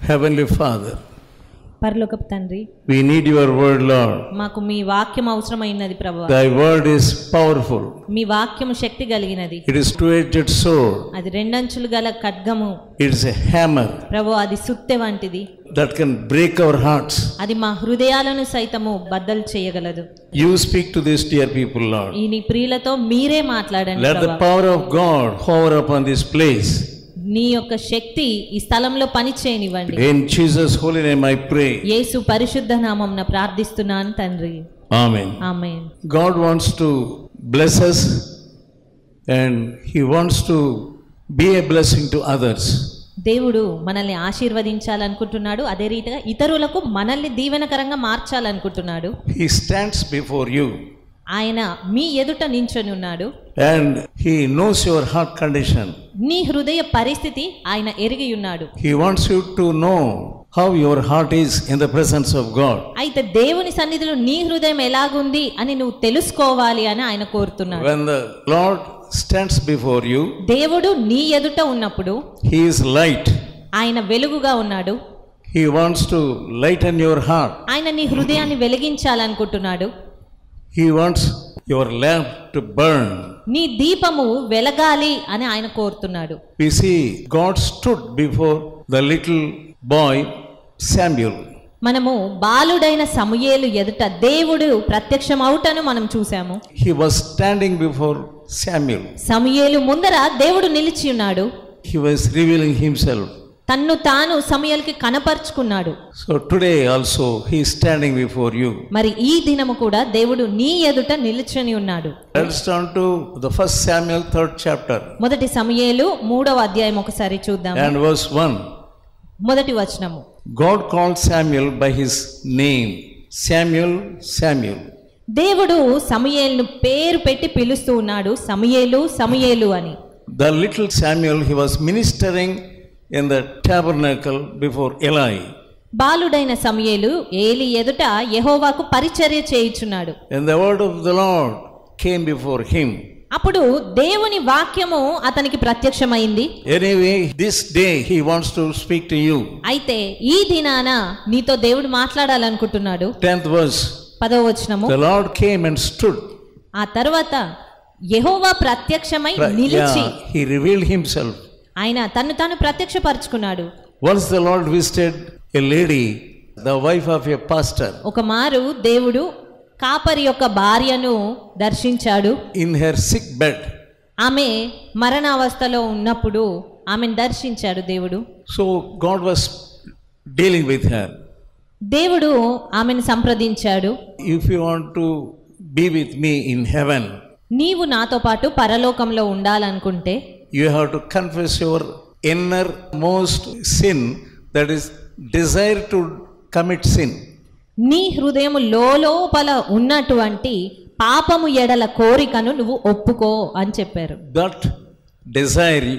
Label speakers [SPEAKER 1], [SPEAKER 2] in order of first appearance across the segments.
[SPEAKER 1] Heavenly Father,
[SPEAKER 2] పరలోకపు తండ్రి,
[SPEAKER 1] we need your word, Lord.
[SPEAKER 2] మాకు మీ వాక్యం అవసరమైనది ప్రభువా.
[SPEAKER 1] Thy word is powerful.
[SPEAKER 2] మీ వాక్యము శక్తి కలిగినది.
[SPEAKER 1] It is two-edged sword.
[SPEAKER 2] అది రెండంచులు గల ఖడ్గము.
[SPEAKER 1] It is a hammer
[SPEAKER 2] ప్రభువా, అది సుత్తె వంటిది.
[SPEAKER 1] that can break our hearts.
[SPEAKER 2] అది మా హృదయాలను సైతము బద్దలు చేయగలదు.
[SPEAKER 1] You speak to these dear people, Lord.
[SPEAKER 2] ఈ నీ ప్రియులతో మీరే మాట్లాడండి
[SPEAKER 1] Let the
[SPEAKER 2] ప్రభువా.
[SPEAKER 1] power of God hover upon this place.
[SPEAKER 2] నీ యొక్క శక్తి ఈ స్థలంలో పని చేయనివ్వండి.
[SPEAKER 1] In Jesus' holy name I pray.
[SPEAKER 2] యేసు పరిశుద్ధ నామమున ప్రార్థిస్తున్నాను తండ్రి.
[SPEAKER 1] Amen.
[SPEAKER 2] Amen.
[SPEAKER 1] God wants to bless us and He wants to be a blessing to others.
[SPEAKER 2] దేవుడు మనల్ని ఆశీర్వదించాలనుకుంటున్నాడు. అదే రీతిగా ఇతరులకు మనల్ని దీవెనకరంగా మార్చాలనుకుంటున్నాడు.
[SPEAKER 1] He stands before you
[SPEAKER 2] ఆయన మీ ఎదుట నించొని ఉన్నాడు.
[SPEAKER 1] and He knows your heart condition.
[SPEAKER 2] నీ హృదయ పరిస్థితి ఆయన ఎరిగి ఉన్నాడు.
[SPEAKER 1] He wants you to know how your heart is in the presence of God.
[SPEAKER 2] అయితే దేవుని సన్నిధిలో నీ హృదయం ఎలాగుంది అని నువ్వు తెలుసుకోవాలి అని ఆయన కోరుతున్నాడు.
[SPEAKER 1] When the Lord stands before you,
[SPEAKER 2] దేవుడు నీ ఎదుట ఉన్నప్పుడు
[SPEAKER 1] He is light.
[SPEAKER 2] ఆయన వెలుగుగా ఉన్నాడు.
[SPEAKER 1] He wants to lighten your heart.
[SPEAKER 2] ఆయన నీ హృదయాన్ని వెలిగించాలనుకుంటున్నాడు.
[SPEAKER 1] He wants your lamp to burn.
[SPEAKER 2] నీ దీపము వెలగాలి అని ఆయన కోరుతున్నాడు.
[SPEAKER 1] We see God stood before the little boy Samuel.
[SPEAKER 2] మనము బాలుడైన సమూయేలు ఎదుట దేవుడు ప్రత్యక్షమవుటను మనం చూసాము.
[SPEAKER 1] He was standing before Samuel.
[SPEAKER 2] సమూయేలు ముందర దేవుడు నిలిచి ఉన్నాడు.
[SPEAKER 1] He was revealing himself.
[SPEAKER 2] తన్ను తాను సమూయేలుకి కనపరుచుకున్నాడు.
[SPEAKER 1] So today also he is standing before you.
[SPEAKER 2] మరి ఈ దినము కూడా దేవుడు నీ ఎదుట నిలిచి ఉన్నాడు.
[SPEAKER 1] Let's turn to the first Samuel 3rd chapter.
[SPEAKER 2] మొదటి సమూయేలు 3వ అధ్యాయం ఒకసారి చూద్దాం.
[SPEAKER 1] And verse 1.
[SPEAKER 2] మొదటి వచనము.
[SPEAKER 1] God called Samuel by his name. Samuel, Samuel.
[SPEAKER 2] దేవుడు సమూయేలును పేరు పెట్టి పిలుస్తూ ఉన్నాడు. సమూయేలు, సమూయేలు అని.
[SPEAKER 1] The little Samuel, he was ministering in the tabernacle before Eli.
[SPEAKER 2] బాలుడైన సమూయేలు ఏలి ఎదుట యెహోవాకు పరిచర్య చేయుచున్నాడు.
[SPEAKER 1] And the word of the Lord came before him.
[SPEAKER 2] అప్పుడు దేవుని వాక్యము అతనికి ప్రత్యక్షమైంది.
[SPEAKER 1] Anyway, this day he wants to speak to you.
[SPEAKER 2] అయితే ఈ దినాన నీతో దేవుడు మాట్లాడాలనుకుంటున్నాడు.
[SPEAKER 1] 10th verse.
[SPEAKER 2] 10వ వచనము.
[SPEAKER 1] The Lord came and stood.
[SPEAKER 2] ఆ తర్వాత యెహోవా ప్రత్యక్షమై నిలిచి
[SPEAKER 1] He revealed himself.
[SPEAKER 2] ఆయన తన్ను తాను ప్రత్యక్షపరుచుకున్నాడు.
[SPEAKER 1] Once the Lord visited a lady, the wife of a pastor.
[SPEAKER 2] ఒక మారు దేవుడు కాపరి యొక్క భార్యను దర్శించాడు.
[SPEAKER 1] In her sick bed.
[SPEAKER 2] ఆమె మరణావస్థలో ఉన్నప్పుడు ఆమెను దర్శించాడు దేవుడు.
[SPEAKER 1] So God was dealing with her.
[SPEAKER 2] దేవుడు ఆమెను సంప్రదించాడు.
[SPEAKER 1] If you want to be with me in heaven,
[SPEAKER 2] నీవు నాతో పాటు పరలోకంలో ఉండాలనుకుంటే
[SPEAKER 1] you have to confess your innermost sin, that is desire to commit sin.
[SPEAKER 2] నీ హృదయము లోపల ఉన్నటువంటి పాపము ఎడల కోరికను నువ్వు ఒప్పుకో అని చెప్పారు.
[SPEAKER 1] That desire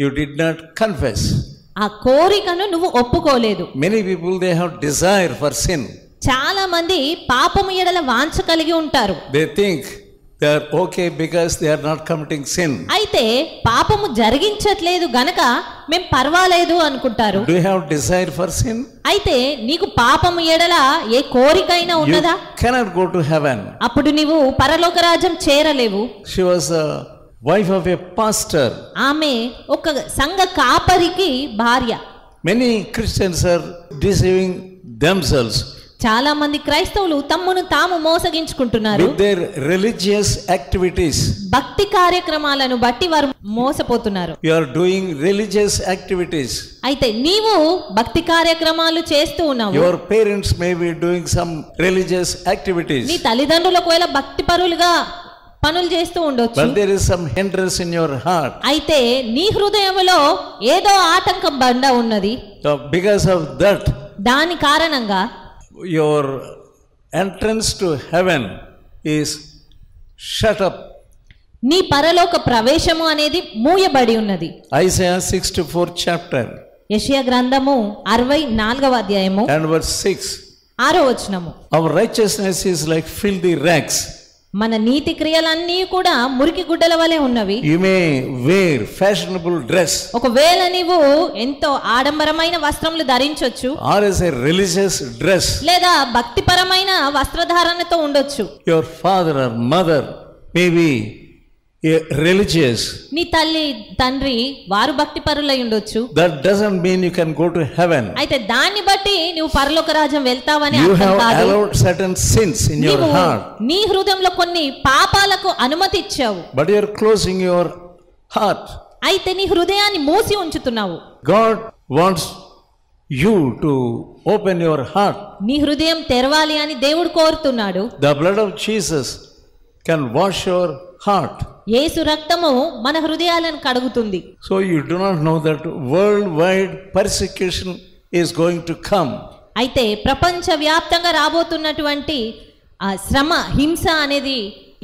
[SPEAKER 1] you did not confess.
[SPEAKER 2] ఆ కోరికను నువ్వు ఒప్పుకోలేదు.
[SPEAKER 1] Many people, they have desire for sin.
[SPEAKER 2] చాలా మంది పాపము ఎడల వాంఛ కలిగి ఉంటారు.
[SPEAKER 1] They think they are okay because they are not committing sin.
[SPEAKER 2] అయితే పాపము జరిగించట్లేదు గనక మేం పర్వాలేదు అనుకుంటారు.
[SPEAKER 1] Do you have desire for sin?
[SPEAKER 2] అయితే నీకు పాపము ఎడల ఏ కోరికైనా ఉన్నదా?
[SPEAKER 1] You cannot go to heaven.
[SPEAKER 2] అప్పుడు నీవు పరలోక రాజ్యం చేరలేవు.
[SPEAKER 1] She was a wife of a pastor.
[SPEAKER 2] ఆమె ఒక సంఘ కాపరికి భార్య.
[SPEAKER 1] Many Christians are deceiving themselves
[SPEAKER 2] చాలా మంది క్రైస్తవులు తమ్మును తాము మోసగించుకుంటున్నారు.
[SPEAKER 1] with their religious activities.
[SPEAKER 2] భక్తి కార్యక్రమాలను బట్టి వారు మోసపోతున్నారు.
[SPEAKER 1] You are doing religious activities.
[SPEAKER 2] అయితే నీవు భక్తి కార్యక్రమాలు చేస్తూ ఉన్నావు.
[SPEAKER 1] Your parents may be doing some religious activities.
[SPEAKER 2] నీ తల్లిదండ్రులు ఒకవేళ భక్తి పరులుగా పనులు చేస్తూ ఉండొచ్చు.
[SPEAKER 1] But there is some hindrance in your heart.
[SPEAKER 2] అయితే నీ హృదయంలో ఏదో ఆటంకం బండ ఉన్నది.
[SPEAKER 1] So because of that,
[SPEAKER 2] దాని కారణంగా
[SPEAKER 1] your entrance to heaven is shut up.
[SPEAKER 2] నీ పరలోక ప్రవేశము అనేది మూయబడి ఉన్నది.
[SPEAKER 1] Isaiah 64th chapter
[SPEAKER 2] యెషయా గ్రంథము 64వ అధ్యాయము
[SPEAKER 1] and verse 6.
[SPEAKER 2] 6వ వచనము.
[SPEAKER 1] Our righteousness is like filthy rags.
[SPEAKER 2] మన నీతి క్రియలన్నీ కూడా మురికి గుడ్డల వలె ఉన్నవి.
[SPEAKER 1] You may wear fashionable dress.
[SPEAKER 2] ఒకవేళ నీవు ఎంతో ఆడంబరమైన వస్త్రములు ధరించొచ్చు,
[SPEAKER 1] or as a religious dress.
[SPEAKER 2] లేదా భక్తిపరమైన వస్త్రధారణతో ఉండొచ్చు.
[SPEAKER 1] Your father or mother may be religious.
[SPEAKER 2] నీ తల్లి తండ్రి వారు భక్తిపరులై ఉండొచ్చు.
[SPEAKER 1] That doesn't mean you can go to heaven.
[SPEAKER 2] అయితే దాన్ని బట్టి నువ్వు పరలోక రాజ్యం వెళ్తావని
[SPEAKER 1] You
[SPEAKER 2] అర్థం
[SPEAKER 1] have
[SPEAKER 2] కాదు.
[SPEAKER 1] allowed certain sins in your
[SPEAKER 2] నీవు
[SPEAKER 1] heart.
[SPEAKER 2] నీ హృదయంలో కొన్ని పాపాలకు అనుమతి ఇచ్చావు.
[SPEAKER 1] But you are closing your heart.
[SPEAKER 2] అయితే నీ హృదయాన్ని మూసి ఉంచుతున్నావు.
[SPEAKER 1] God wants you to open your heart.
[SPEAKER 2] నీ హృదయం తెరవాలి అని దేవుడు కోరుతున్నాడు.
[SPEAKER 1] The blood of Jesus can wash your heart.
[SPEAKER 2] యేసు రక్తము మన హృదయాలను కడుగుతుంది.
[SPEAKER 1] So you do not know that worldwide persecution is going to come.
[SPEAKER 2] అయితే ప్రపంచ వ్యాప్తంగా రాబోతున్నటువంటి ఆ శ్రమ, హింస అనేది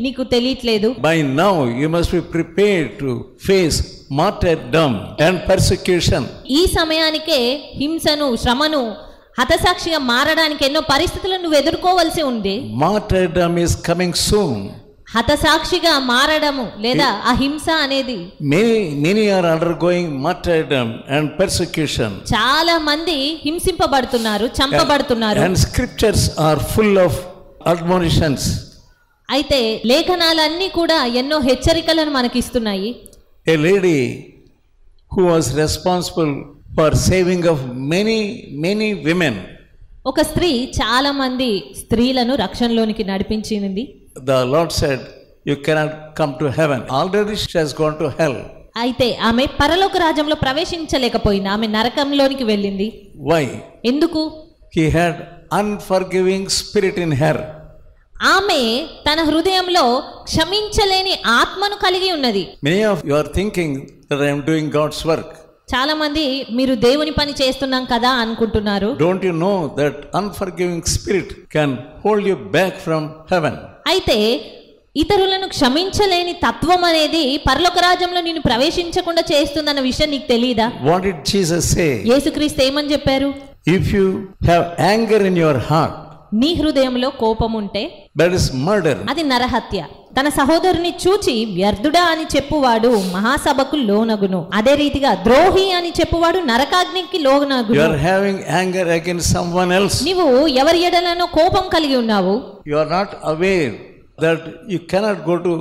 [SPEAKER 2] నీకు తెలియట్లేదు.
[SPEAKER 1] By now you must be prepared to face martyrdom and persecution.
[SPEAKER 2] ఈ సమయానికే హింసను, శ్రమను, హతసాక్షిగా మారడానికి ఎన్నో పరిస్థితులను నువ్వు ఎదుర్కోవాల్సి ఉంది.
[SPEAKER 1] Martyrdom is coming soon.
[SPEAKER 2] హతసాక్షిగా మారడము లేదా అహింస అనేది
[SPEAKER 1] Many are undergoing martyrdom and persecution.
[SPEAKER 2] చాలా మంది హింసింపబడుతున్నారు, చంపబడుతున్నారు.
[SPEAKER 1] And scriptures are full of admonitions.
[SPEAKER 2] అయితే లేఖనాలన్నీ కూడా ఎన్నో హెచ్చరికలను మనకిస్తున్నాయి.
[SPEAKER 1] A lady who was responsible for saving of many women.
[SPEAKER 2] ఒక స్త్రీ చాలా మంది స్త్రీలను రక్షణలోనికి నడిపించింది.
[SPEAKER 1] The Lord said, you cannot come to heaven. Already she has gone to hell.
[SPEAKER 2] అయితే ఆమె పరలోక రాజ్యంలో ప్రవేశించలేకపోయింది. ఆమె నరకంలోనికి వెళ్ళింది.
[SPEAKER 1] Why?
[SPEAKER 2] ఎందుకు?
[SPEAKER 1] He had unforgiving spirit in her.
[SPEAKER 2] ఆమె తన హృదయంలో క్షమించలేని ఆత్మను కలిగి ఉన్నది.
[SPEAKER 1] Many of you are thinking that I am doing God's work.
[SPEAKER 2] చాలా మంది మీరు దేవుని పని చేస్తున్నాం కదా అనుకుంటున్నారు.
[SPEAKER 1] Don't you know that unforgiving spirit can hold you back from heaven?
[SPEAKER 2] అయితే ఇతరులను క్షమించలేని తత్వం అనేది పరలోక రాజ్యంలో నిన్ను ప్రవేశించకుండా చేస్తుందన్న విషయం నీకు తెలియదా?
[SPEAKER 1] What did Jesus say?
[SPEAKER 2] యేసుక్రీస్తు ఏమని చెప్పారు?
[SPEAKER 1] If you have anger in your heart,
[SPEAKER 2] నీ హృదయంలో కోపం ఉంటే
[SPEAKER 1] that is murder.
[SPEAKER 2] అది నరహత్య. తన సహోదరుని చూచి వ్యర్థుడా అని చెప్పువాడు మహాసభకు లోనగును. అదే రీతిగా ద్రోహి అని చెప్పువాడు నరకాగ్నికి లోనగును.
[SPEAKER 1] You are having anger against someone else.
[SPEAKER 2] నీవు ఎవరి ఎడలనో కోపం కలిగి ఉన్నావు.
[SPEAKER 1] You are not aware that you cannot go to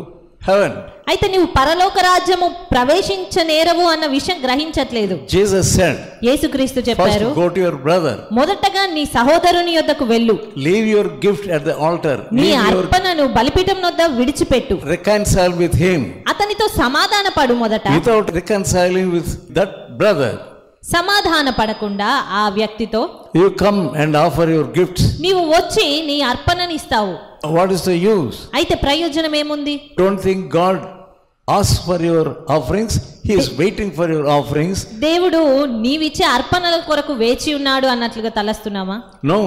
[SPEAKER 1] heaven.
[SPEAKER 2] అయితే నీవు పరలోక రాజ్యము ప్రవేశించనేరవు అన్న విషయం గ్రహించట్లేదు.
[SPEAKER 1] Jesus said,
[SPEAKER 2] యేసుక్రీస్తు చెప్పారు,
[SPEAKER 1] first go to your brother.
[SPEAKER 2] మొదటగా నీ సహోదరుని యొద్దకు వెళ్ళు.
[SPEAKER 1] Leave your gift at the altar.
[SPEAKER 2] నీ అర్పణను బలిపీఠం వద్ద విడిచిపెట్టు.
[SPEAKER 1] Reconcile with him.
[SPEAKER 2] అతనితో సమాధాన పడు మొదట.
[SPEAKER 1] Without reconciling with that brother,
[SPEAKER 2] సమాధాన పడకుండా ఆ వ్యక్తితో
[SPEAKER 1] you come and offer your gifts.
[SPEAKER 2] నీవు వచ్చి నీ అర్పణని ఇస్తావు.
[SPEAKER 1] What is the use?
[SPEAKER 2] అయితే ప్రయోజనం ఏముంది?
[SPEAKER 1] Don't think God asks for your offerings. He is waiting for your offerings.
[SPEAKER 2] దేవుడు నీవిచ్చే అర్పణల కొరకు వేచి ఉన్నాడు అన్నట్లుగా తలస్తున్నామా?
[SPEAKER 1] No.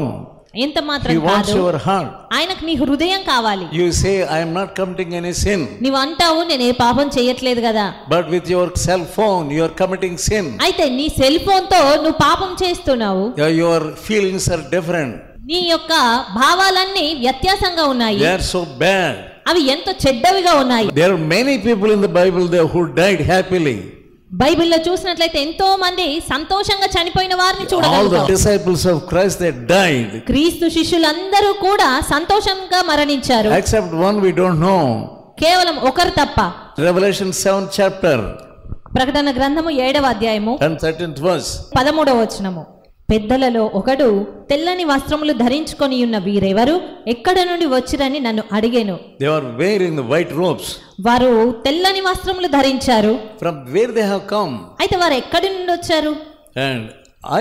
[SPEAKER 2] ఎంత మాత్రం
[SPEAKER 1] He wants
[SPEAKER 2] కాదు.
[SPEAKER 1] your heart.
[SPEAKER 2] ఆయనకు నీ హృదయం కావాలి.
[SPEAKER 1] You say, I am not committing any sin.
[SPEAKER 2] నీవు అంటావు నేను ఏ పాపం చేయట్లేదు కదా.
[SPEAKER 1] But with your cell phone, you are committing sin.
[SPEAKER 2] అయితే నీ సెల్ ఫోన్ తో నువ్వు పాపం చేస్తున్నావు.
[SPEAKER 1] Your feelings are different.
[SPEAKER 2] నీ యొక్క భావాలన్నీ వ్యత్యాసంగా ఉన్నాయి.
[SPEAKER 1] They are so bad.
[SPEAKER 2] అవి ఎంతో చెడ్డవిగా ఉన్నాయి.
[SPEAKER 1] There are many people in the Bible there who died happily.
[SPEAKER 2] బైబిల్లో చూసినట్లయితే ఎంతో మంది సంతోషంగా చనిపోయిన వారిని
[SPEAKER 1] All the
[SPEAKER 2] చూడగలుగుతాం.
[SPEAKER 1] disciples of Christ, they died.
[SPEAKER 2] క్రీస్తు శిష్యులందరూ కూడా సంతోషంగా మరణించారు.
[SPEAKER 1] Except one we don't know.
[SPEAKER 2] కేవలం ఒకరు తప్ప.
[SPEAKER 1] Revelation 7th chapter
[SPEAKER 2] ప్రకటన గ్రంథము 7వ అధ్యాయము
[SPEAKER 1] and 13th verse.
[SPEAKER 2] 13వ వచనము. పెద్దలలో ఒకడు తెల్లని వస్త్రములు ధరించుకొని ఉన్న వీరెవరు, ఎక్కడ నుండి వచ్చిరని నన్ను అడిగెను.
[SPEAKER 1] They were wearing the white robes.
[SPEAKER 2] వారు తెల్లని వస్త్రములు ధరించారు.
[SPEAKER 1] From where they have come?
[SPEAKER 2] అయితే వారు ఎక్కడి నుండి వచ్చారు?
[SPEAKER 1] And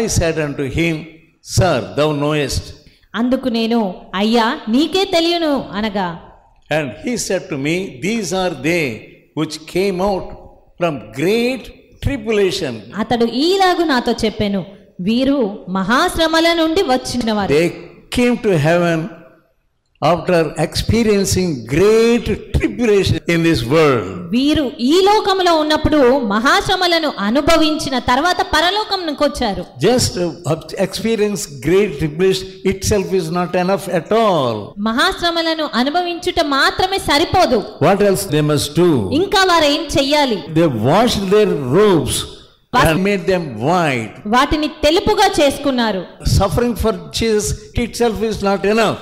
[SPEAKER 1] I said unto him, Sir, thou knowest.
[SPEAKER 2] అందుకు నేను, అయ్యా నీకే తెలియను అనగా,
[SPEAKER 1] And he said to me, These are they which came out from great tribulation.
[SPEAKER 2] అతడు ఈలాగు నాతో చెప్పెను, వీరు మహాశ్రమల నుండి వచ్చినవారు.
[SPEAKER 1] They came to heaven after experiencing great tribulation in this world.
[SPEAKER 2] వీరు ఈ లోకంలో ఉన్నప్పుడు మహాశ్రమలను అనుభవించిన తర్వాత పరలోకంకి వచ్చారు.
[SPEAKER 1] Just experience great tribulation itself is not enough at all.
[SPEAKER 2] మహాశ్రమలను అనుభవించుట మాత్రమే సరిపోదు.
[SPEAKER 1] What else they must do?
[SPEAKER 2] ఇంకా వారు ఏం చెయ్యాలి?
[SPEAKER 1] They washed their robes and made them white.
[SPEAKER 2] వాటిని తెలుపుగా చేసుకున్నారు.
[SPEAKER 1] Suffering for Jesus itself is not enough.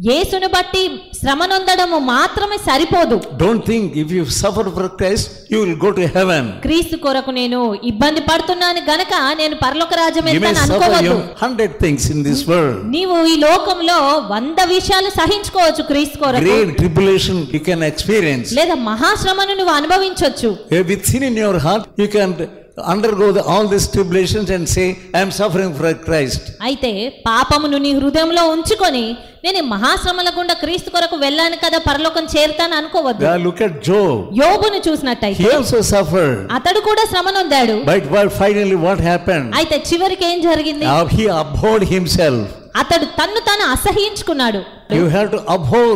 [SPEAKER 2] యేసును బట్టి శ్రమనొందడము మాత్రమే సరిపోదు.
[SPEAKER 1] Don't think if you suffer for Christ you will go to heaven.
[SPEAKER 2] క్రీస్తు కొరకు నేను ఇబ్బంది పడుతున్నాను గనక నేను పరలోక రాజ్యం వెళ్తాను అనుకోవద్దు.
[SPEAKER 1] You may suffer 100 things in this world.
[SPEAKER 2] నీవు ఈ లోకంలో 100 విషయాలు సహించుకోవచ్చు క్రీస్తు కొరకు.
[SPEAKER 1] Great tribulation you can experience.
[SPEAKER 2] లేదా మహాశ్రమను నువ్వు అనుభవించొచ్చు.
[SPEAKER 1] With sin in your heart you can undergo all these tribulations and say I am suffering for Christ.
[SPEAKER 2] అయితే పాపమును నీ హృదయంలో ఉంచుకొని నేను మహాశ్రమల గుండా క్రీస్తు కొరకు వెళ్ళాను కదా పరలోకం చేరుతాను అనుకోవద్దు.
[SPEAKER 1] Look at Job.
[SPEAKER 2] యోబును చూసినట్టయితే
[SPEAKER 1] he also suffered.
[SPEAKER 2] అతడు కూడా శ్రమనొందాడు.
[SPEAKER 1] But finally what happened?
[SPEAKER 2] అయితే చివరికి ఏం జరిగింది?
[SPEAKER 1] He abhorred himself.
[SPEAKER 2] అతడు తన్ను తాను అసహ్యించుకున్నాడు.
[SPEAKER 1] You have to abhor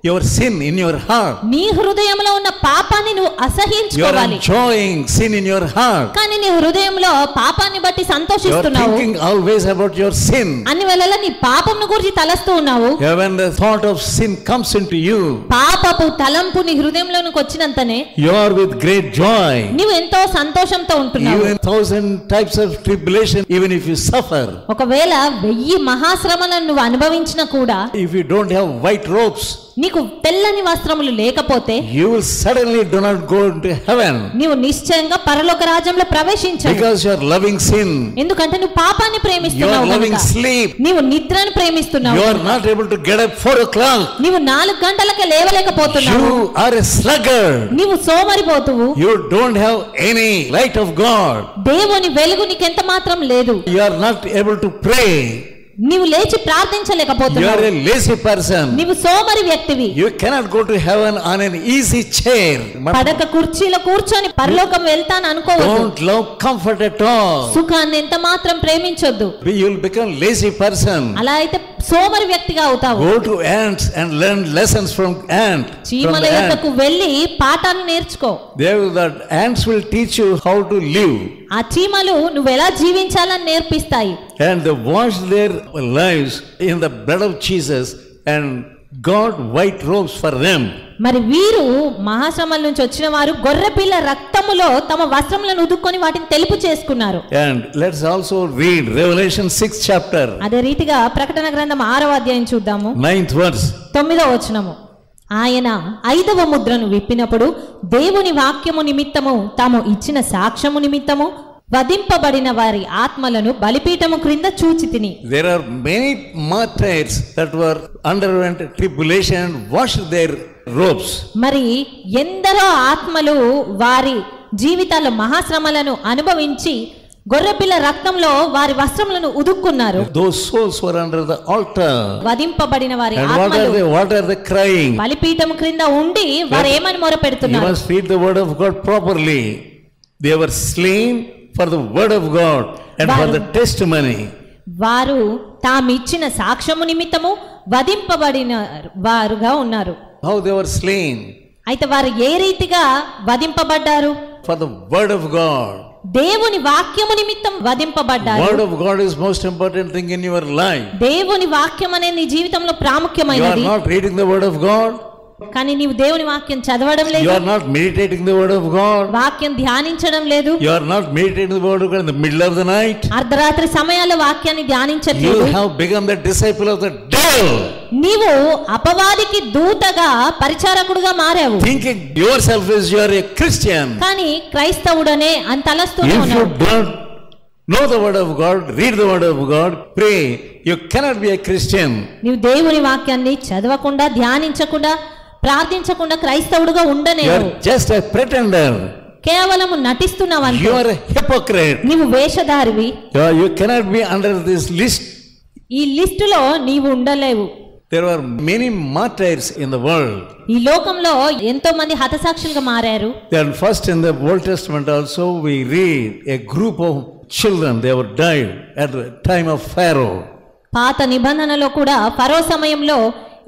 [SPEAKER 1] your sin in your heart.
[SPEAKER 2] నీ హృదయంలో ఉన్న పాపాన్ని నువ్వు అసహ్యించుకోవాలి.
[SPEAKER 1] You are enjoying sin in your heart.
[SPEAKER 2] కానీ నీ హృదయంలో పాపాన్ని బట్టి
[SPEAKER 1] You are
[SPEAKER 2] సంతోషిస్తున్నావు.
[SPEAKER 1] thinking always about your sin.
[SPEAKER 2] అన్ని వేళలా నీ పాపమును గురించి తలస్తూ ఉన్నావు.
[SPEAKER 1] When the thought of sin comes into you,
[SPEAKER 2] పాపపు తలంపు నీ హృదయంలోనికి వచ్చినంతనే
[SPEAKER 1] you are with great joy.
[SPEAKER 2] నీవు ఎంతో సంతోషంతో ఉంటున్నావు.
[SPEAKER 1] Even 1000 types of tribulation, even if you suffer,
[SPEAKER 2] ఒకవేళ 1000 మహాశ్రమలను నువ్వు అనుభవించినా కూడా
[SPEAKER 1] if you don't have white robes,
[SPEAKER 2] నీకు తెల్లని వస్త్రములు లేకపోతే
[SPEAKER 1] you will suddenly do not go into heaven.
[SPEAKER 2] నీవు నిశ్చయంగా పరలోక రాజ్యంలో ప్రవేశించవు.
[SPEAKER 1] Because you are loving sin.
[SPEAKER 2] ఎందుకంటే నువ్వు పాపాన్ని
[SPEAKER 1] You are
[SPEAKER 2] ప్రేమిస్తున్నావు
[SPEAKER 1] loving
[SPEAKER 2] కనుక.
[SPEAKER 1] sleep.
[SPEAKER 2] నీవు నిద్రను ప్రేమిస్తున్నావు.
[SPEAKER 1] You are not able to get up 4 o'clock.
[SPEAKER 2] నీవు 4 గంటలకే లేవలేకపోతున్నావు.
[SPEAKER 1] You are a sluggard.
[SPEAKER 2] నీవు సోమరిపోతువు.
[SPEAKER 1] You don't have any light of God.
[SPEAKER 2] దేవుని వెలుగు నీకెంత మాత్రం లేదు.
[SPEAKER 1] You are not able to pray.
[SPEAKER 2] నీవు లేచి
[SPEAKER 1] You
[SPEAKER 2] ప్రార్థించలేకపోతున్నావు.
[SPEAKER 1] are a lazy person.
[SPEAKER 2] నీవు సోమరి వ్యక్తివి.
[SPEAKER 1] You cannot go to heaven on an easy chair.
[SPEAKER 2] పడక కుర్చీలో కూర్చొని పరలోకం వెళ్తాను అనుకోవద్దు.
[SPEAKER 1] Don't love comfort at all.
[SPEAKER 2] సుఖాన్ని ఎంత మాత్రం ప్రేమించొద్దు.
[SPEAKER 1] You will become lazy person.
[SPEAKER 2] అలా అయితే సోమరి వ్యక్తిగా అవుతావు.
[SPEAKER 1] Go to ants and learn lessons from ant.
[SPEAKER 2] చీమల యొద్దకు వెళ్ళి పాఠాలు నేర్చుకో.
[SPEAKER 1] The ants will teach you how to live.
[SPEAKER 2] ఆ చీమలు నువ్వు ఎలా జీవించాలని నేర్పిస్తాయి.
[SPEAKER 1] And they wash their lives in the blood of Jesus and got white robes for them.
[SPEAKER 2] మరి వీరు మహాశ్రమల నుంచి వచ్చిన వారు గొర్రెపిల్ల రక్తములో తమ వస్త్రములను ఉదుక్కొని వాటిని తెలుపు చేసుకున్నారు.
[SPEAKER 1] And let's also read Revelation 6th chapter.
[SPEAKER 2] అదే రీతిగా ప్రకటన గ్రంథం 6వ అధ్యాయం చూద్దాము.
[SPEAKER 1] 9th verse.
[SPEAKER 2] 9వ వచనము. ఆయన 5వ ముద్రను విప్పినప్పుడు దేవుని వాక్యము నిమిత్తము తాము ఇచ్చిన సాక్ష్యము నిమిత్తము వధింపబడిన వారి ఆత్మలను బలిపీఠము క్రింద చూచితిని.
[SPEAKER 1] There are many martyrs that were underwent tribulation and washed their robes.
[SPEAKER 2] మరి ఎందరో ఆత్మలు వారి జీవితాల్లో మహాశ్రమలను అనుభవించి గొర్రెపిల్ల రక్తంలో వారి వస్త్రములను ఉదుక్కున్నారు.
[SPEAKER 1] Those souls were under the altar.
[SPEAKER 2] వధింపబడిన వారి
[SPEAKER 1] And
[SPEAKER 2] ఆత్మలు
[SPEAKER 1] what are they crying?
[SPEAKER 2] బలిపీఠం క్రింద ఉండి వారు ఏమని
[SPEAKER 1] You
[SPEAKER 2] మొరపెడుతున్నారు?
[SPEAKER 1] must read the word of God properly. They were slain for the word of God and for the testimony.
[SPEAKER 2] వారు తామిచ్చిన సాక్ష్యము నిమిత్తము వధింపబడిన వారుగా ఉన్నారు.
[SPEAKER 1] How they were slain?
[SPEAKER 2] అయితే వారు ఏ రీతిగా వధింపబడ్డారు?
[SPEAKER 1] For the word of God.
[SPEAKER 2] దేవుని వాక్యము నిమిత్తం వధింపబడ్డారు.
[SPEAKER 1] Word of God is most important thing in your life.
[SPEAKER 2] దేవుని వాక్యం అనేది నీ జీవితంలో
[SPEAKER 1] You are
[SPEAKER 2] ప్రాముఖ్యమైనది.
[SPEAKER 1] not reading the word of God.
[SPEAKER 2] కానీ నీవు దేవుని వాక్యం చదవడం
[SPEAKER 1] You
[SPEAKER 2] లేదు.
[SPEAKER 1] are not meditating the word of God.
[SPEAKER 2] వాక్యం ధ్యానించడం లేదు.
[SPEAKER 1] You are not meditating the word of God in the middle of the night.
[SPEAKER 2] అర్ధరాత్రి సమయాల్లో వాక్యాన్ని
[SPEAKER 1] You
[SPEAKER 2] ధ్యానించట్లేదు.
[SPEAKER 1] have become the disciple of the devil.
[SPEAKER 2] నీవు అపవాదికి దూతగా పరిచారకుడుగా మారావు.
[SPEAKER 1] Thinking yourself as you are a Christian.
[SPEAKER 2] కానీ క్రైస్తవుడనే అని తలస్తూనే
[SPEAKER 1] If you
[SPEAKER 2] ఉన్నావు.
[SPEAKER 1] don't know the word of God, read the word of God, pray, you cannot be a Christian.
[SPEAKER 2] నీవు దేవుని వాక్యాన్ని చదవకుండా ధ్యానించకుండా ప్రార్థించకుండా క్రైస్తవుడుగా
[SPEAKER 1] You
[SPEAKER 2] ఉండనేవు.
[SPEAKER 1] are just a pretender.
[SPEAKER 2] కేవలం నటిస్తున్నావంటే.
[SPEAKER 1] You are a hypocrite.
[SPEAKER 2] నీవు వేషధారివి.
[SPEAKER 1] You cannot be under this list.
[SPEAKER 2] ఈ లిస్టులో నీవు ఉండలేవు.
[SPEAKER 1] There were many martyrs in the world.
[SPEAKER 2] ఈ లోకంలో ఎంతో మంది హతసాక్షులుగా మారారు.
[SPEAKER 1] And first in the Old Testament also we read a group of children, they were died at the time of Pharaoh.
[SPEAKER 2] పాత నిబంధనలో కూడా ఫరో సమయంలో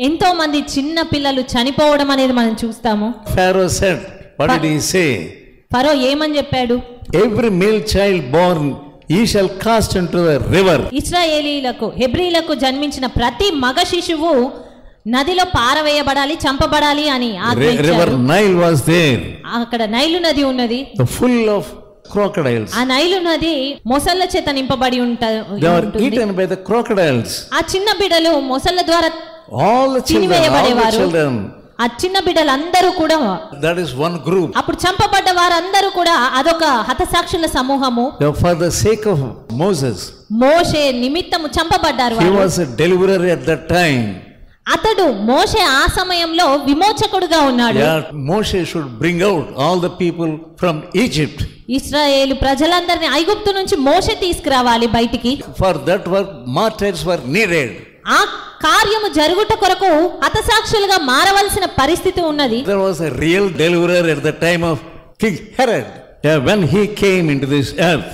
[SPEAKER 2] ఎంతో మంది చిన్న పిల్లలు చనిపోవడం అనేది మనం చూస్తాము.
[SPEAKER 1] Pharaoh said, what did he say?
[SPEAKER 2] ఫరో ఏమని చెప్పాడు?
[SPEAKER 1] Every male child born he shall cast into the river.
[SPEAKER 2] ఇశ్రాయేలీలకు హెబ్రీలకు జన్మించిన ప్రతి మగ శిశువు నదిలో పారవేయబడాలి, చంపబడాలి అని ఆజ్ఞాపించాడు.
[SPEAKER 1] River Nile was there.
[SPEAKER 2] అక్కడ నైలు నది ఉన్నది,
[SPEAKER 1] full of crocodiles.
[SPEAKER 2] ఆ నైలు నది మొసళ్ళ చేత నింపబడి ఉంటుంది.
[SPEAKER 1] They were eaten by the crocodiles.
[SPEAKER 2] ఆ చిన్న బిడ్డలు మొసళ్ళ ద్వారా
[SPEAKER 1] all the children
[SPEAKER 2] ఆ చిన్న బిడ్డలందరూ కూడా,
[SPEAKER 1] that is one group.
[SPEAKER 2] అప్పుడు చంపబడ్డ వారందరూ కూడా అదొక హతసాక్షుల సమూహము.
[SPEAKER 1] For the sake of Moses,
[SPEAKER 2] మోషే నిమిత్తము చంపబడ్డారు.
[SPEAKER 1] he was a deliverer at that time.
[SPEAKER 2] అతడు మోషే ఆ సమయంలో విమోచకుడుగా ఉన్నాడు.
[SPEAKER 1] Moshe should bring out all the people from Egypt.
[SPEAKER 2] ఇశ్రాయేలు ప్రజలందరినీ ఐగుప్తు నుంచి మోషే తీసుకురావాలి బయటికి.
[SPEAKER 1] For that work martyrs were needed.
[SPEAKER 2] ఆ కార్యము జరుగుట కొరకు హతసాక్షులుగా మారవలసిన పరిస్థితి ఉన్నది.
[SPEAKER 1] There was a real deliverer at the time of King Herod. When he came into this earth,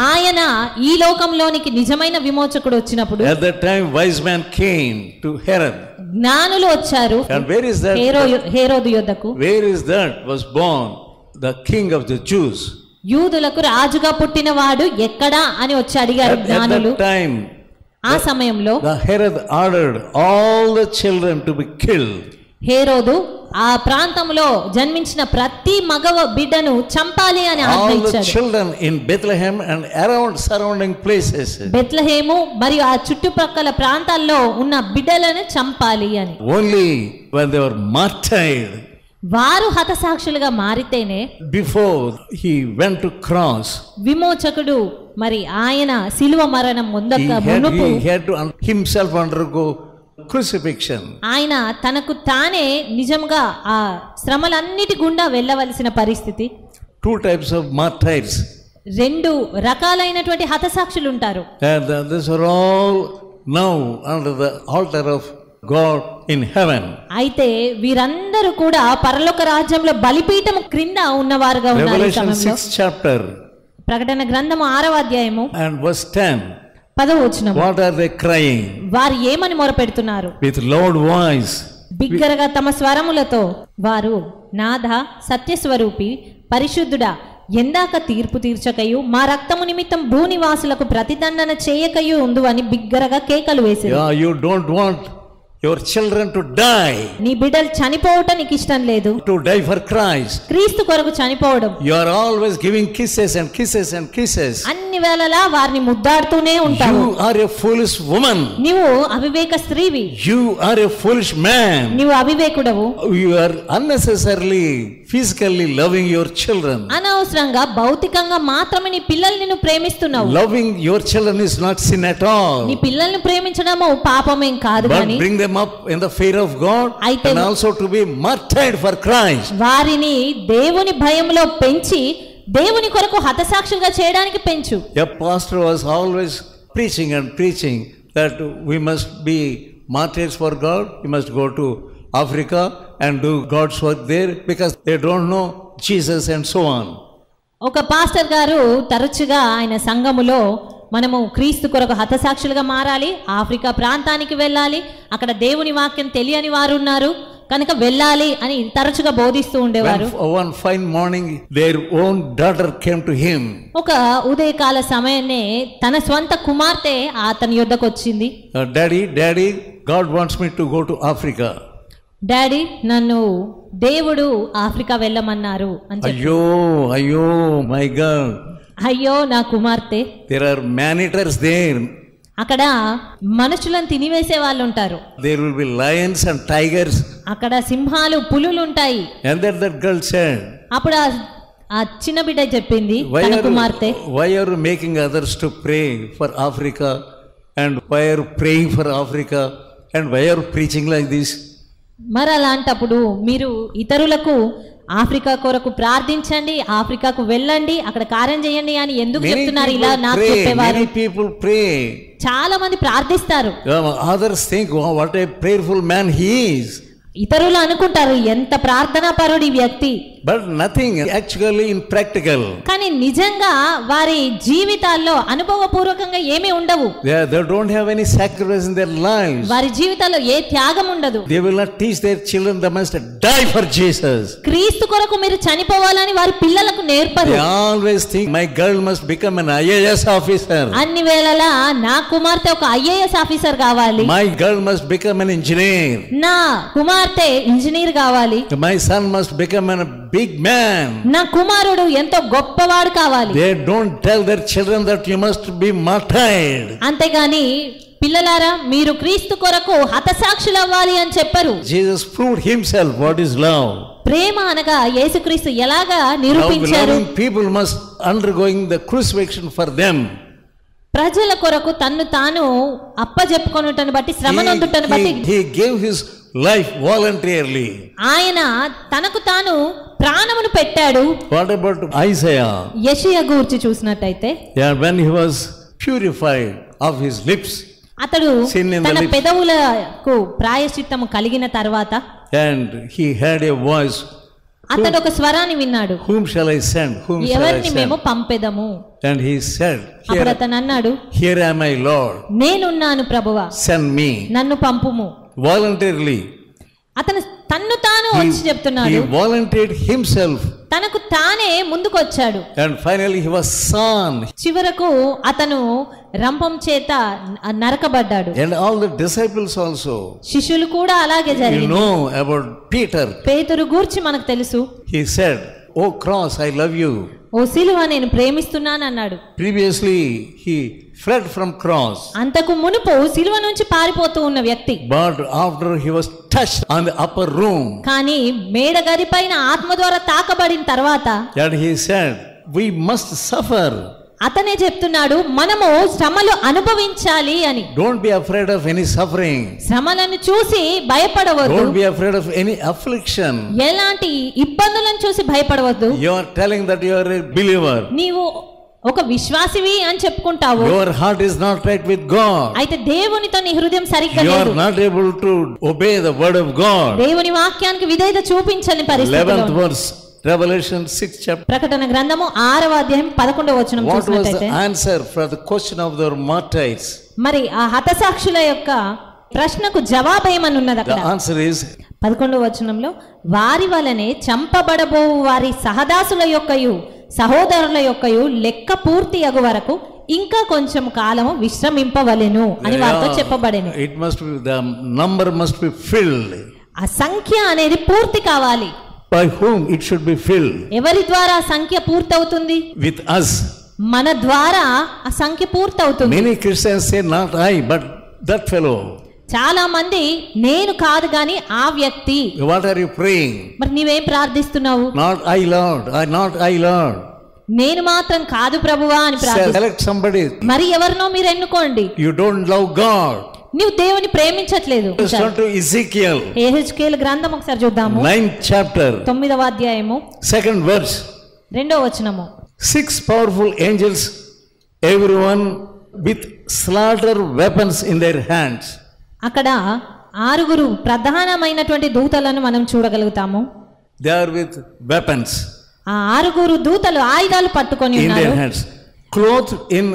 [SPEAKER 2] ఆయన ఈ లోకంలోనికి నిజమైన విమోచకుడు వచ్చినప్పుడు,
[SPEAKER 1] at that time wise man came to Herod.
[SPEAKER 2] జ్ఞానులు వచ్చారు.
[SPEAKER 1] And where is that?
[SPEAKER 2] హేరోదు యొద్దకు.
[SPEAKER 1] Where is that was born the king of the Jews?
[SPEAKER 2] యూదులకు రాజుగా పుట్టినవాడు ఎక్కడా అని వచ్చి అడిగారు జ్ఞానులు.
[SPEAKER 1] At that time,
[SPEAKER 2] ఆ సమయంలో
[SPEAKER 1] the Herod ordered all the children to be killed.
[SPEAKER 2] హేరోదు ఆ ప్రాంతంలో జన్మించిన ప్రతి మగ బిడ్డను చంపాలి అని ఆజ్ఞాపించాడు.
[SPEAKER 1] All the children in Bethlehem and around surrounding places.
[SPEAKER 2] Bethlehem మరియు ఆ చుట్టుపక్కల ప్రాంతాల్లో ఉన్న బిడ్డలను చంపాలి అని.
[SPEAKER 1] Only when they were martyred,
[SPEAKER 2] వారు హతసాక్షులుగా మారితేనే,
[SPEAKER 1] before he went to cross,
[SPEAKER 2] విమోచకుడు మరి ఆయన శిలువ మరణం పొందక మునుపు
[SPEAKER 1] he had to himself undergo crucifixion.
[SPEAKER 2] ఆయన తనకు తానే నిజంగా ఆ శ్రమలన్నిటి గుండా వెళ్ళవలసిన పరిస్థితి.
[SPEAKER 1] Two types of martyrs.
[SPEAKER 2] రెండు రకాలైనటువంటి హతసాక్షులు ఉంటారు.
[SPEAKER 1] And these are all now under the altar of God in heaven.
[SPEAKER 2] అయితే వీరందరూ కూడా పరలోక రాజ్యంలో బలిపీఠము క్రింద ఉన్నవారుగా ఉన్నారు.
[SPEAKER 1] Revelation 6th chapter.
[SPEAKER 2] ప్రకటన గ్రంథము 6వ అధ్యాయము
[SPEAKER 1] and verse 10.
[SPEAKER 2] 10వ వచనం.
[SPEAKER 1] What are they crying?
[SPEAKER 2] వారు ఏమని మొరపెడుతున్నారు?
[SPEAKER 1] With loud voice.
[SPEAKER 2] బిగ్గరగా తమ స్వరములతో వారు, నాథ సత్యస్వరూపి పరిశుద్ధుడా, ఎందాక తీర్పు తీర్చకయు మా రక్తము నిమిత్తం భూనివాసులకు ప్రతిదండన చేయకయు ఉండు అని బిగ్గరగా కేకలు వేశారు.
[SPEAKER 1] You don't want your children to die.
[SPEAKER 2] నీ బిడ్డలు చనిపోవటం నీకు ఇష్టం లేదు.
[SPEAKER 1] To die for Christ.
[SPEAKER 2] క్రీస్తు కొరకు చనిపోవడం.
[SPEAKER 1] You are always giving kisses and kisses and kisses.
[SPEAKER 2] అన్ని వేళలా వారిని ముద్దాడుతూనే ఉంటావు.
[SPEAKER 1] You are a foolish woman.
[SPEAKER 2] నీవు అవివేక స్త్రీవి.
[SPEAKER 1] You are a foolish man.
[SPEAKER 2] నీవు అవివేకుడవు.
[SPEAKER 1] You are unnecessarily physically loving your children.
[SPEAKER 2] అనవసరంగా భౌతికంగా మాత్రమే నీ పిల్లల్ని నువ్వు ప్రేమిస్తున్నావు.
[SPEAKER 1] Loving your children is not sin at all.
[SPEAKER 2] నీ పిల్లల్ని ప్రేమించడము పాపమేం కాదు కానీ,
[SPEAKER 1] but bring them up in the fear of God and also to be martyred for Christ.
[SPEAKER 2] వారిని దేవుని భయములో పెంచి దేవుని కొరకు హతసాక్షులుగా చేయడానికి పెంచు.
[SPEAKER 1] A pastor was always preaching and preaching that we must be martyrs for God. We must go to Africa and do God's work there because they don't know Jesus and so on.
[SPEAKER 2] ఒక pastor గారు తరచుగా ఆయన సంఘములో మనము క్రీస్తు కొరకు హతసాక్షులుగా మారాలి, Africa ప్రాంతానికి వెళ్ళాలి, అక్కడ దేవుని వాక్యం తెలియని వారు ఉన్నారు కనుక వెళ్ళాలి అని తరచుగా బోధిస్తూ ఉండేవారు.
[SPEAKER 1] One fine morning their own daughter came to him.
[SPEAKER 2] ఒక ఉదయకాల సమయాన్నే తన స్వంత కుమార్తె అతని యొద్దకు వచ్చింది.
[SPEAKER 1] Daddy, God wants me to go to Africa.
[SPEAKER 2] Daddy, నన్ను దేవుడు ఆఫ్రికా వెళ్ళమన్నారు అని చెప్పి.
[SPEAKER 1] అయ్యో మై గాడ్.
[SPEAKER 2] అయ్యో నా కుమార్తె.
[SPEAKER 1] There are man-eaters there.
[SPEAKER 2] అక్కడ మనుషులను తినివేసే వాళ్ళు ఉంటారు.
[SPEAKER 1] There will be lions and tigers.
[SPEAKER 2] అక్కడ సింహాలు పులులు ఉంటాయి.
[SPEAKER 1] And that girl said.
[SPEAKER 2] అప్పుడు ఆ చిన్న బిడ్డ చెప్పింది తన కుమార్తె,
[SPEAKER 1] why are you making others to pray for Africa and why are you praying for Africa and why are you preaching like this?
[SPEAKER 2] మరి అలాంటప్పుడు మీరు ఇతరులకు ఆఫ్రికా కొరకు ప్రార్థించండి, ఆఫ్రికాకు వెళ్ళండి, అక్కడ కార్యం చేయండి అని ఎందుకు చెప్తున్నారు? ఇలా నాకు చెప్పేవారు. చాలా మంది ప్రార్థిస్తారు.
[SPEAKER 1] Others think what a prayerful man he is.
[SPEAKER 2] ఇతరులు అనుకుంటారు ఎంత ప్రార్థనా పరుడు ఈ వ్యక్తి,
[SPEAKER 1] but nothing actually in practical.
[SPEAKER 2] కానీ నిజంగా వారి జీవితాల్లో అనుభవపూర్వకంగా ఏమీ ఉండవు.
[SPEAKER 1] They don't have any sacrifice in their lives.
[SPEAKER 2] వారి జీవితాల్లో ఏ త్యాగం ఉండదు.
[SPEAKER 1] They will not teach their children they must die for Jesus.
[SPEAKER 2] క్రీస్తు కొరకు మీరు చనిపోవాలని వారి పిల్లలకు నేర్పరు.
[SPEAKER 1] They always think my girl must become an IAS officer.
[SPEAKER 2] అన్ని వేళలా నా కుమార్తె ఒక IAS ఆఫీసర్ కావాలి,
[SPEAKER 1] My girl must become an engineer.
[SPEAKER 2] నా కుమార్తె ఇంజనీర్ కావాలి,
[SPEAKER 1] My son must become a big man.
[SPEAKER 2] నా కుమారుడు ఎంతో గొప్పవాడు కావాలి.
[SPEAKER 1] They don't tell their children that you must be martyred.
[SPEAKER 2] అంతేగాని పిల్లలారా మీరు క్రీస్తు కొరకు హతసాక్షులు అవ్వాలి అని చెప్పరు.
[SPEAKER 1] Jesus proved himself what is love.
[SPEAKER 2] ప్రేమ అనగా యేసుక్రీస్తు ఎలాగా నిరూపించారు.
[SPEAKER 1] Loving people must undergoing the crucifixion for them.
[SPEAKER 2] ప్రజల కొరకు తన్ను తాను అప్పజెప్పుకొనుటను బట్టి శ్రమనొందుటను బట్టి
[SPEAKER 1] He gave his life voluntarily.
[SPEAKER 2] ఆయన తనకు తాను ప్రాణమును పెట్టాడు.
[SPEAKER 1] What about Isaiah?
[SPEAKER 2] యెషయా గూర్చి చూసినట్టయితే
[SPEAKER 1] When he was purified of his lips,
[SPEAKER 2] అతడు
[SPEAKER 1] sin in the
[SPEAKER 2] తన
[SPEAKER 1] lips,
[SPEAKER 2] పెదవులకు ప్రాయశ్చిత్తము కలిగిన తర్వాత
[SPEAKER 1] and he heard a voice,
[SPEAKER 2] అతడు ఒక స్వరాన్ని విన్నాడు,
[SPEAKER 1] whom shall I send? Whom shall I
[SPEAKER 2] ఎవరిని మేము
[SPEAKER 1] send?
[SPEAKER 2] పంపెదము.
[SPEAKER 1] And he said,
[SPEAKER 2] అప్పుడు అతను అన్నాడు,
[SPEAKER 1] Here am I, Lord.
[SPEAKER 2] నేనున్నాను ప్రభువా,
[SPEAKER 1] Send me.
[SPEAKER 2] నన్ను పంపుము.
[SPEAKER 1] Voluntarily.
[SPEAKER 2] అతను తన్ను తాను వచ్చి చెప్తున్నాడు.
[SPEAKER 1] He volunteered himself.
[SPEAKER 2] తనకు తానే ముందుకు వచ్చాడు.
[SPEAKER 1] And finally he was son.
[SPEAKER 2] చివరకు అతను రంపం చేత నరకబడ్డాడు.
[SPEAKER 1] And all the disciples also.
[SPEAKER 2] శిష్యులు కూడా అలాగే
[SPEAKER 1] You
[SPEAKER 2] జరిగింది.
[SPEAKER 1] know about Peter.
[SPEAKER 2] పేతురు గూర్చి మనకు తెలుసు.
[SPEAKER 1] He said, Oh cross, I love you.
[SPEAKER 2] ఓ సిలువ నేను ప్రేమిస్తున్నాను అన్నాడు.
[SPEAKER 1] Previously he fled from cross.
[SPEAKER 2] అంతకు మునుపు సిలువ నుంచి పారిపోతూ ఉన్న వ్యక్తి.
[SPEAKER 1] But after he was touched on the upper room.
[SPEAKER 2] కానీ మేడగది పైన ఆత్మ ద్వారా తాకబడిన తర్వాత
[SPEAKER 1] And he said, we must suffer.
[SPEAKER 2] అతనే చెప్తున్నాడు మనము శ్రమలు అనుభవించాలి అని.
[SPEAKER 1] Don't be afraid of any suffering.
[SPEAKER 2] శ్రమలను చూసి భయపడవద్దు.
[SPEAKER 1] Don't be afraid of any affliction.
[SPEAKER 2] ఎలాంటి ఇబ్బందులను చూసి భయపడవద్దు.
[SPEAKER 1] You are telling that you are a believer.
[SPEAKER 2] నీవు ఒక విశ్వాసివి అని చెప్పుకుంటావు.
[SPEAKER 1] Your heart is not right with God.
[SPEAKER 2] అయితే దేవునితో నీ హృదయం సరిగ్గా
[SPEAKER 1] You
[SPEAKER 2] లేదు.
[SPEAKER 1] are not able to obey the word of God.
[SPEAKER 2] దేవుని వాక్యానికి విధేయత చూపించని
[SPEAKER 1] 11th
[SPEAKER 2] పరిస్థితిలో.
[SPEAKER 1] verse, Revelation 6th chapter.
[SPEAKER 2] ప్రకటన గ్రంథము 6వ అధ్యాయం 11వ వచనం
[SPEAKER 1] What was the
[SPEAKER 2] చూసినట్లయితే
[SPEAKER 1] answer for the question of the martyrs?
[SPEAKER 2] మరి ఆ హతసాక్షుల యొక్క ప్రశ్నకు జవాబు ఏమనున్నది
[SPEAKER 1] The
[SPEAKER 2] అక్కడ?
[SPEAKER 1] answer is,
[SPEAKER 2] 11వ వచనంలో వారి వలనే చంపబడబో వారి సహదాసుల యొక్కయు సహోదరుల యొక్కయు లెక్క పూర్తి అగు వరకు ఇంకా కొంచెం కాలము విశ్రమింపవలెను అని వారితో చెప్పబడెను.
[SPEAKER 1] it must be, the number must be filled.
[SPEAKER 2] ఆ సంఖ్య అనేది పూర్తి కావాలి.
[SPEAKER 1] By whom it should be filled?
[SPEAKER 2] ఎవరి ద్వారా ఆ సంఖ్య పూర్తవుతుంది?
[SPEAKER 1] With us.
[SPEAKER 2] మన ద్వారా ఆ సంఖ్య పూర్తవుతుంది.
[SPEAKER 1] Many Christians say, not I, but that fellow.
[SPEAKER 2] చాలా మంది నేను కాదు గాని ఆ వ్యక్తి.
[SPEAKER 1] What are you praying?
[SPEAKER 2] మరి నీవేం ప్రార్థిస్తున్నావు?
[SPEAKER 1] Not I, Lord. Not I, Lord.
[SPEAKER 2] నేను మాత్రం కాదు ప్రభువా అని ప్రార్థిస్తున్నావు.
[SPEAKER 1] Select somebody.
[SPEAKER 2] మరి ఎవరినో మీరు ఎన్నుకోండి.
[SPEAKER 1] You don't love God.
[SPEAKER 2] నీవు దేవుని ప్రేమించట్లేదు.
[SPEAKER 1] Turn to Ezekiel.
[SPEAKER 2] యెహెజ్కేలు గ్రంథం ఒకసారి చూద్దాము.
[SPEAKER 1] 9th chapter.
[SPEAKER 2] 9వ అధ్యాయము
[SPEAKER 1] 2nd verse.
[SPEAKER 2] 2వ వచనము.
[SPEAKER 1] 6 powerful angels, everyone with slaughter weapons in their hands.
[SPEAKER 2] అక్కడ 6 ప్రధానమైనటువంటి దూతలను మనం చూడగలుగుతాము.
[SPEAKER 1] They are with weapons.
[SPEAKER 2] ఆ 6 దూతలు ఆయుధాలు పట్టుకొని
[SPEAKER 1] in their
[SPEAKER 2] ఉన్నారు.
[SPEAKER 1] hands, clothed in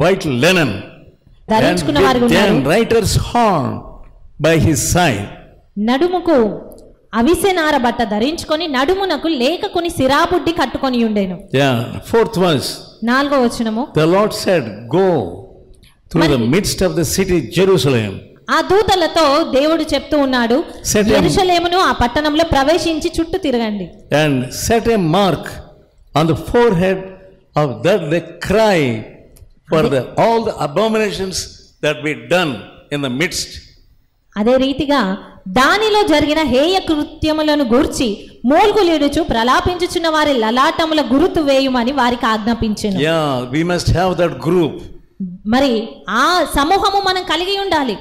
[SPEAKER 1] white linen, and
[SPEAKER 2] ధరించుకున్న వారు
[SPEAKER 1] with
[SPEAKER 2] ఉన్నారు.
[SPEAKER 1] their writer's horn by his side.
[SPEAKER 2] నడుముకు అవిసెనార బట్ట ధరించుకొని నడుమునకు లేఖకుని సిరాబుడ్డి కట్టుకొని ఉండెను.
[SPEAKER 1] 4th verse.
[SPEAKER 2] 4వ వచనము.
[SPEAKER 1] The Lord said, go through the midst of the city Jerusalem.
[SPEAKER 2] ఆ దూతలతో దేవుడు చెప్తూ ఉన్నాడు,
[SPEAKER 1] Set him-
[SPEAKER 2] యెరూషలేమును ఆ పట్టణంలో ప్రవేశించి చుట్టూ తిరగండి.
[SPEAKER 1] And set a mark on the forehead of that they cry for all the abominations that be done in the midst.
[SPEAKER 2] అదే రీతిగా దానిలో జరిగిన హేయ కృత్యములను గూర్చి మూల్గులీడుచు ప్రలాపించుచున్న వారి లలాటముల గురుతు వేయుమని వారికి ఆజ్ఞాపించెను.
[SPEAKER 1] Yeah, we must have that group.
[SPEAKER 2] మరి ఆ సమూహము మనం కలిగి ఉండాలి.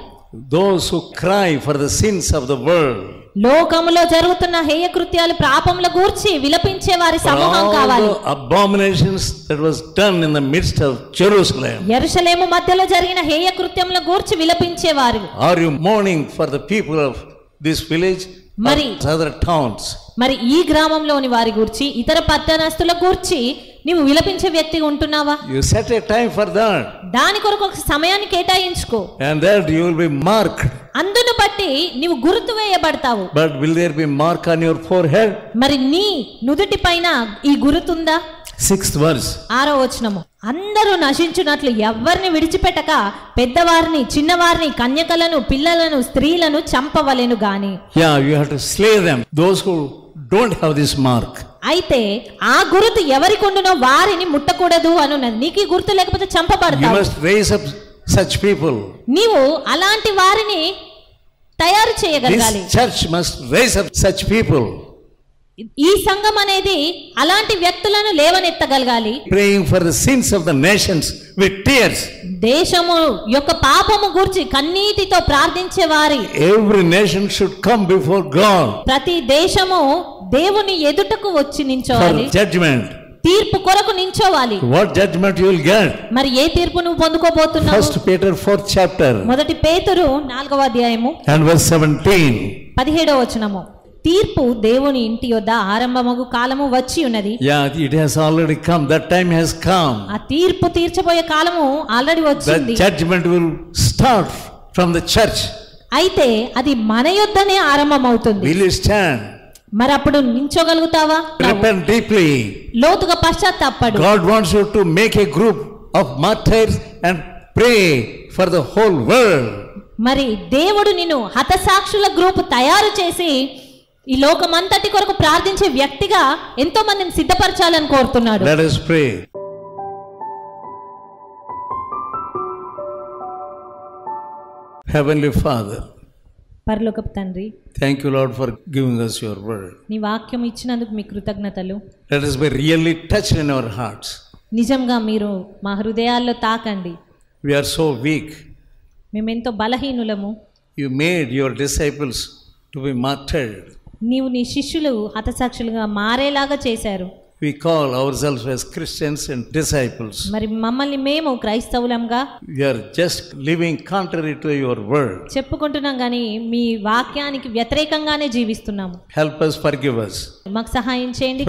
[SPEAKER 1] Those who cry for the sins of the world.
[SPEAKER 2] లోకములో జరుగుతున్న హేయ కృత్యాలు పాపముల గూర్చి విలపించే వారి
[SPEAKER 1] For
[SPEAKER 2] సమూహం
[SPEAKER 1] all
[SPEAKER 2] కావాలి.
[SPEAKER 1] the abominations that was done in the midst of Jerusalem.
[SPEAKER 2] యెరూషలేము మధ్యలో జరిగిన హేయ కృత్యముల గూర్చి విలపించేవారు.
[SPEAKER 1] Are you mourning for the people of this village or other towns.
[SPEAKER 2] మరి ఈ గ్రామంలోని వారి గురించి ఇతర పట్టణస్థుల గురించి నీవు విలపించే వ్యక్తిగా ఉంటున్నావా?
[SPEAKER 1] You set a time for that.
[SPEAKER 2] దాని కొరకు ఒక సమయాన్ని కేటాయించుకో.
[SPEAKER 1] And that you will be marked.
[SPEAKER 2] అందును బట్టి నీవు గుర్తు వేయబడతావు.
[SPEAKER 1] But will there be mark on your forehead?
[SPEAKER 2] మరి నీ నుదుటి పైన ఈ గుర్తుందా?
[SPEAKER 1] 6th verse.
[SPEAKER 2] 6వ వచనము. అందరూ నశించునట్లు ఎవ్వరిని విడిచిపెట్టక పెద్దవారిని చిన్నవారిని కన్యకలను పిల్లలను స్త్రీలను చంపవలెను గాని.
[SPEAKER 1] Yeah, you have to slay them, those who don't have this mark.
[SPEAKER 2] అయితే ఆ గుర్తు ఎవరికి ఉండునో వారిని ముట్టకూడదు అనున్నది. నీకు ఈ గుర్తు లేకపోతే చంపబడతావు.
[SPEAKER 1] You must raise up such people.
[SPEAKER 2] నీవు అలాంటి వారిని తయారు చేయగలగాలి.
[SPEAKER 1] This church must raise up such people.
[SPEAKER 2] ఈ సంఘం అనేది అలాంటి వ్యక్తులను లేవనెత్తగలగాలి.
[SPEAKER 1] Praying for the sins of the nations with tears.
[SPEAKER 2] దేశము యొక్క పాపము గురించి కన్నీటితో ప్రార్థించే వారి.
[SPEAKER 1] Every nation should come before God.
[SPEAKER 2] ప్రతి దేశము దేవుని ఎదుటకు వచ్చి నించోవాలి.
[SPEAKER 1] For judgment.
[SPEAKER 2] తీర్పు కొరకు నించోవాలి.
[SPEAKER 1] What judgment you will get?
[SPEAKER 2] మరి ఏ తీర్పు నువ్వు పొందుకోబోతున్నావు?
[SPEAKER 1] 1 Peter 4th chapter.
[SPEAKER 2] మొదటి పేతురు 4వ అధ్యాయము
[SPEAKER 1] and verse 17.
[SPEAKER 2] 17వ వచనము. తీర్పు దేవుని ఇంటి యొద్ద ఆరంభమగు కాలము వచ్చి ఉన్నది.
[SPEAKER 1] Yeah, it has already come. That time has come.
[SPEAKER 2] ఆ తీర్పు తీర్చబోయే కాలము ఆల్రెడీ వచ్చింది.
[SPEAKER 1] The judgment will start from the church.
[SPEAKER 2] అయితే అది మన యొద్దనే ఆరంభమవుతుంది.
[SPEAKER 1] Will you stand?
[SPEAKER 2] మరి అప్పుడు నించోగలుగుతావా?
[SPEAKER 1] Repent deeply.
[SPEAKER 2] లోతుగా పశ్చాత్తాపడు.
[SPEAKER 1] God wants you to make a group of martyrs and pray for the whole world.
[SPEAKER 2] మరి దేవుడు నిన్ను హతసాక్షుల గ్రూప్ తయారు చేసి ఈ లోకమంతటి కొరకు ప్రార్థించే వ్యక్తిగా ఎంతో మందిని సిద్ధపరచాలని కోరుతున్నాడు.
[SPEAKER 1] Let us pray. Heavenly Father,
[SPEAKER 2] పరలోకపు తండ్రి,
[SPEAKER 1] thank you Lord for giving us your word.
[SPEAKER 2] నీ వాక్యం ఇచ్చినందుకు మీ కృతజ్ఞతలు.
[SPEAKER 1] Let us be really touched in our hearts.
[SPEAKER 2] నిజంగా మీరు మా హృదయాల్లో తాకండి.
[SPEAKER 1] We are so weak.
[SPEAKER 2] మేమెంతో బలహీనులము.
[SPEAKER 1] You made your disciples to be martyred.
[SPEAKER 2] నీవు నీ శిష్యులు హతసాక్షులుగా మారేలాగా చేశారు.
[SPEAKER 1] We call ourselves as Christians and disciples.
[SPEAKER 2] మరి మమ్మల్ని మేము క్రైస్తవులంగా
[SPEAKER 1] We are just living contrary to your word.
[SPEAKER 2] చెప్పుకుంటున్నాం కానీ మీ వాక్యానికి వ్యతిరేకంగానే జీవిస్తున్నాము.
[SPEAKER 1] Help us, forgive us.
[SPEAKER 2] మాకు సహాయం చేయండి,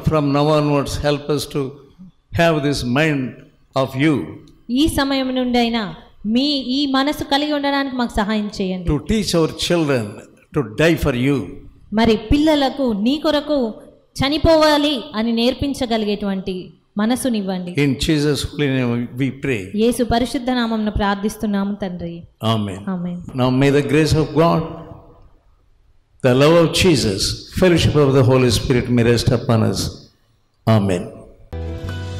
[SPEAKER 1] From now onwards, help us to have this mind of you.
[SPEAKER 2] ఈ సమయం నుండి అయినా మీ ఈ మనసు కలిగి ఉండడానికి మాకు సహాయం చేయండి.
[SPEAKER 1] To teach our children to die for you.
[SPEAKER 2] మరి పిల్లలకు నీ కొరకు చనిపోవాలి అని నేర్పించగలిగేటువంటి మనసునివ్వండి.
[SPEAKER 1] In Jesus' holy name we pray.
[SPEAKER 2] యేసు పరిశుద్ధ నామమున ప్రార్థిస్తున్నాము తండ్రి.
[SPEAKER 1] Amen.
[SPEAKER 2] Amen.
[SPEAKER 1] Now may the grace of God, the love of Jesus, fellowship of the Holy Spirit may rest upon us. Amen.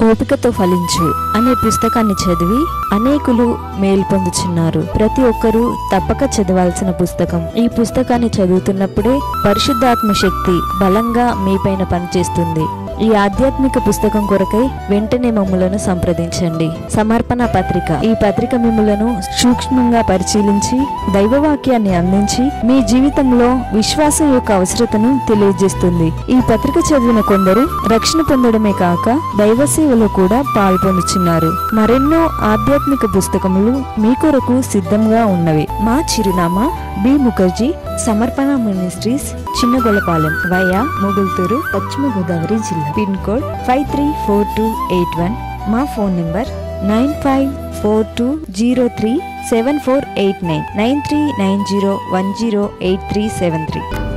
[SPEAKER 3] ఓపికతో ఫలించు అనే పుస్తకాన్ని చదివి అనేకులు మేలు పొందుచున్నారు. ప్రతి ఒక్కరూ తప్పక చదవాల్సిన పుస్తకం. ఈ పుస్తకాన్ని చదువుతున్నప్పుడే పరిశుద్ధాత్మ శక్తి బలంగా మీపైన పనిచేస్తుంది. ఈ ఆధ్యాత్మిక పుస్తకం కొరకై వెంటనే మమ్ములను సంప్రదించండి. సమర్పణ పత్రిక. ఈ పత్రిక మిమ్ములను సూక్ష్మంగా పరిశీలించి దైవవాక్యాన్ని అందించి మీ జీవితంలో విశ్వాసం యొక్క అవసరతను తెలియజేస్తుంది. ఈ పత్రిక చదివిన కొందరు రక్షణ పొందడమే కాక దైవ సేవలో కూడా పాల్పొందుచున్నారు. మరెన్నో ఆధ్యాత్మిక పుస్తకములు మీ కొరకు సిద్ధంగా ఉన్నవి. మా చిరునామా బి ముఖర్జీ, సమర్పణ మినిస్ట్రీస్, చిన్నగొలపాలెం, వయా మొగుల్తూరు, పశ్చిమ గోదావరి జిల్లా. Pin code 534281. మా ఫోన్ నంబర్ 9542037489 9390108373.